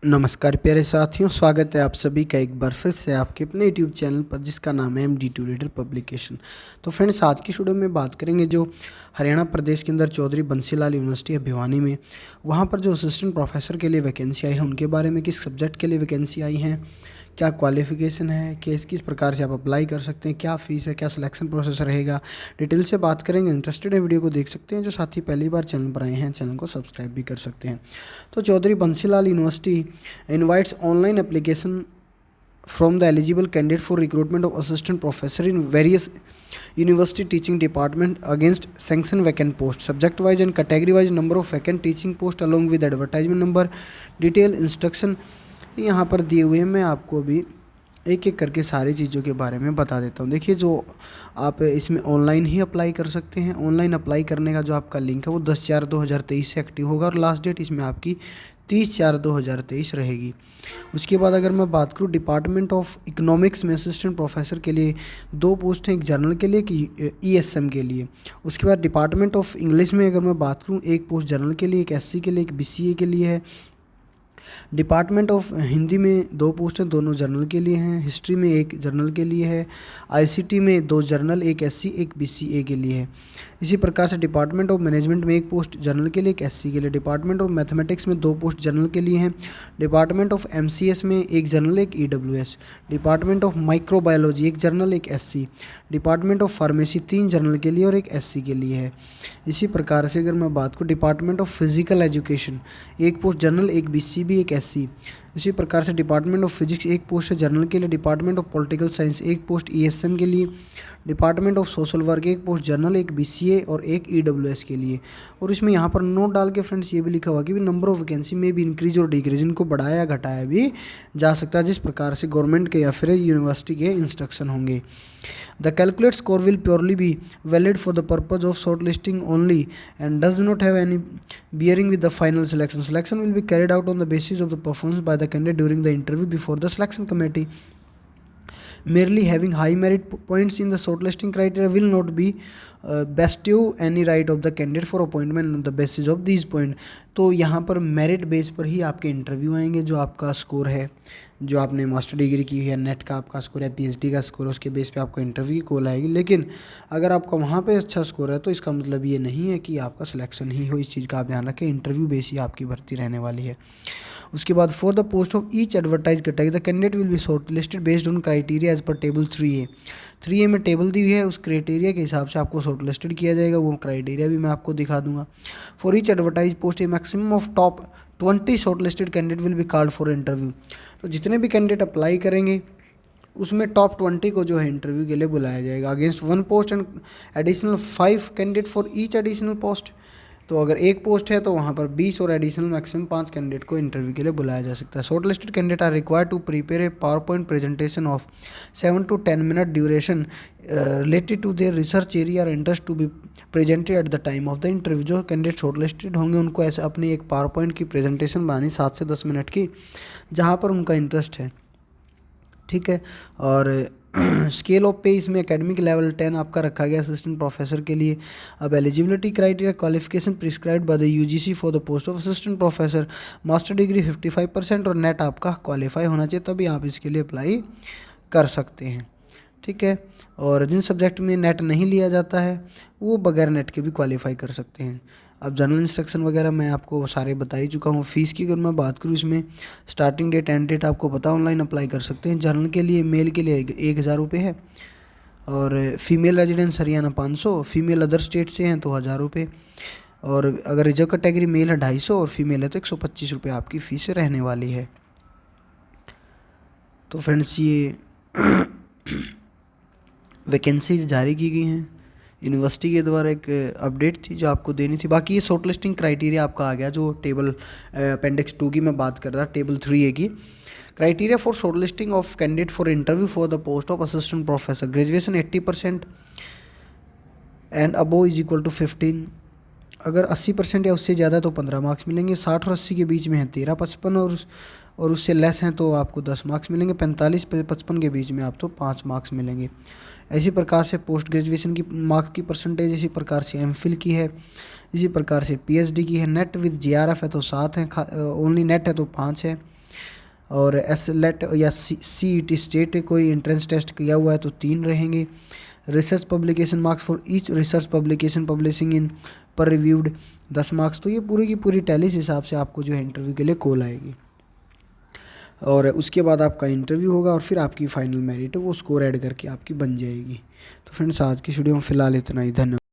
नमस्कार प्यारे साथियों, स्वागत है आप सभी का एक बार फिर से आपके अपने यूट्यूब चैनल पर जिसका नाम है MD2 रीडर पब्लिकेशन। तो फ्रेंड्स, आज की वीडियो में बात करेंगे जो हरियाणा प्रदेश के अंदर चौधरी बंसीलाल यूनिवर्सिटी है भिवानी में, वहाँ पर जो असिस्टेंट प्रोफेसर के लिए वैकेंसी आई है उनके बारे में, किस सब्जेक्ट के लिए वैकेंसी आई हैं, क्या क्वालिफिकेशन है, किस प्रकार से आप अप्लाई कर सकते हैं, क्या फ़ीस है, क्या सिलेक्शन प्रोसेस रहेगा, डिटेल से बात करेंगे। इंटरेस्टेड है वीडियो को देख सकते हैं। जो साथी पहली बार चैनल पर आए हैं चैनल को सब्सक्राइब भी कर सकते हैं। तो Chaudhary Bansilal university invites online application from the eligible candidate for recruitment of assistant professor in various university teaching department against sanction vacant post, subject wise and category wise number of vacant teaching post along with advertisement number, detail instruction यहाँ पर दिए हुए हैं। मैं आपको अभी एक एक करके सारी चीज़ों के बारे में बता देता हूँ। देखिए, जो आप इसमें ऑनलाइन ही अप्लाई कर सकते हैं। ऑनलाइन अप्लाई करने का जो आपका लिंक है वो 10/4/2023 से एक्टिव होगा और लास्ट डेट इसमें आपकी 30/4/2023 रहेगी। उसके बाद अगर मैं बात करूँ डिपार्टमेंट ऑफ इकोनॉमिक्स में असिस्टेंट प्रोफेसर के लिए 2 पोस्ट हैं, एक जर्नल के लिए, एक ESM के लिए। उसके बाद डिपार्टमेंट ऑफ इंग्लिश में अगर मैं बात करूँ, 1 पोस्ट जर्नल के लिए, एक SC के लिए, एक BCA के लिए है। डिपार्टमेंट ऑफ हिंदी में 2 पोस्ट हैं, दोनों जर्नल के लिए हैं। हिस्ट्री में 1 जर्नल के लिए है। ICT में 2 जर्नल, एक SC एक BCA के लिए है। इसी प्रकार से डिपार्टमेंट ऑफ मैनेजमेंट में 1 पोस्ट जर्नल के लिए, एक SC के लिए। डिपार्टमेंट ऑफ मैथमेटिक्स में 2 पोस्ट जर्नल के लिए हैं। डिपार्टमेंट ऑफ MCS में 1 जर्नल, एक EWS। Department of microbiology 1 journal, एक SC। Department of pharmacy 3 journal के लिए और एक SC के लिए है। इसी प्रकार से अगर मैं बात करूँ department of physical education 1 post journal, एक BCB, एक SC। इसी प्रकार से डिपार्टमेंट ऑफ फिजिक्स 1 पोस्ट है जर्नल के लिए। Department of political science 1 post ESM के लिए। Department of social work 1 post journal, एक BCA और एक EWS के लिए। और इसमें यहाँ पर नोट डाल के फ्रेंड्स ये भी लिखा हुआ कि भी नंबर ऑफ वैकेंसी में भी इंक्रीज और डिक्रीज, इनको बढ़ाया या घटाया भी जा सकता है जिस प्रकार से गवर्नमेंट के या फिर यूनिवर्सिटी के इंस्ट्रक्शन होंगे। The calculate score will purely be valid for the purpose of short listing only and does not have any bearing with the final selection. Selection will be carried out on the basis of the performance by the candidate during the interview before the selection committee. Merely having high merit points in the shortlisting criteria will not be bestow any right of the candidate for appointment on the basis of these point. तो यहाँ पर merit base पर ही आपके interview आएंगे। जो आपका score है, जो आपने मास्टर डिग्री की है, नेट का आपका स्कोर है, PhD का स्कोर है, उसके बेस पे आपको इंटरव्यू की कॉल आएगी। लेकिन अगर आपका वहाँ पे अच्छा स्कोर है तो इसका मतलब ये नहीं है कि आपका सिलेक्शन ही हो। इस चीज़ का आप ध्यान रखें, इंटरव्यू बेस ही आपकी भर्ती रहने वाली है। उसके बाद for the post of each advertise category the candidate will be short listed based on criteria as per table 3A में टेबल दी हुई है, उस क्राइटेरिया के हिसाब से आपको शॉर्ट लिस्टेड किया जाएगा। वो क्राइटेरिया भी मैं आपको दिखा दूंगा। For each advertise post A maximum of top 20 short listed candidate will be called for interview. तो जितने भी कैंडिडेट अप्लाई करेंगे उसमें टॉप 20 को जो है इंटरव्यू के लिए बुलाया जाएगा। Against 1 post and additional 5 candidate for each additional post. तो अगर 1 पोस्ट है तो वहाँ पर 20 और एडिशनल मैक्सिमम 5 कैंडिडेट को इंटरव्यू के लिए बुलाया जा सकता है। Shortlisted candidate are required to prepare a PowerPoint presentation of 7 to 10 minute duration related to their research area और interest to be presented at the time of the interview. जो candidate shortlisted होंगे उनको ऐसे अपनी एक power point की presentation बनानी 7 से 10 मिनट की, जहाँ पर उनका इंटरेस्ट है। ठीक है। और स्केल ऑफ पे इसमें एकेडमिक लेवल 10 आपका रखा गया असिस्टेंट प्रोफेसर के लिए। अब eligibility criteria qualification prescribed by the UGC for the post of assistant professor, master degree 55% और नेट आपका क्वालिफाई होना चाहिए, तभी आप इसके लिए अप्लाई कर सकते हैं। ठीक है। और जिन सब्जेक्ट में नेट नहीं लिया जाता है वो बगैर नेट के भी क्वालिफाई कर सकते हैं। अब जनरल इंस्ट्रक्शन वगैरह मैं आपको सारे बता ही चुका हूँ। फीस की अगर मैं बात करूँ, इसमें स्टार्टिंग डेट एंड डेट आपको पता, ऑनलाइन अप्लाई कर सकते हैं। जनरल के लिए मेल के लिए 1000 रुपये है और female residence Haryana 500, female other state से हैं तो 1000 रुपये, और अगर रिजर्व कैटेगरी मेल है 250 और फीमेल है तो 125 रुपये आपकी फ़ीस रहने वाली है। तो फ्रेंड्स, ये वैकेंसी जारी की गई हैं यूनिवर्सिटी के द्वारा, एक अपडेट थी जो आपको देनी थी। बाकी ये शॉर्ट लिस्टिंग क्राइटेरिया आपका आ गया जो टेबल अपेंडिक्स 2 की मैं बात कर रहा था, टेबल 3A की। Criteria for short listing of candidate for interview for the post of assistant professor, graduation 80% and above is equal to 15। अगर 80% या उससे ज़्यादा तो 15 मार्क्स मिलेंगे। 60 और 80 के बीच में है 13, 55 और उससे लेस हैं तो आपको 10 मार्क्स मिलेंगे। 45 से 55 के बीच में आप तो 5 मार्क्स मिलेंगे। इसी प्रकार से पोस्ट ग्रेजुएशन की मार्क्स की परसेंटेज, इसी प्रकार से MPhil की है, इसी प्रकार से PhD की है। नेट विद JRF है तो 7 है, ओनली नेट है तो 5 है। और एस लेट या CET स्टेट कोई एंट्रेंस टेस्ट किया हुआ है तो 3 रहेंगे। Research publication marks for each research publication publishing in peer reviewed 10 marks. तो ये पूरी की पूरी टैली के हिसाब से आपको जो है इंटरव्यू के लिए कॉल आएगी और उसके बाद आपका इंटरव्यू होगा और फिर आपकी फाइनल मेरिट वो स्कोर ऐड करके आपकी बन जाएगी। तो फ्रेंड्स आज की वीडियो में फ़िलहाल इतना ही, धन्यवाद।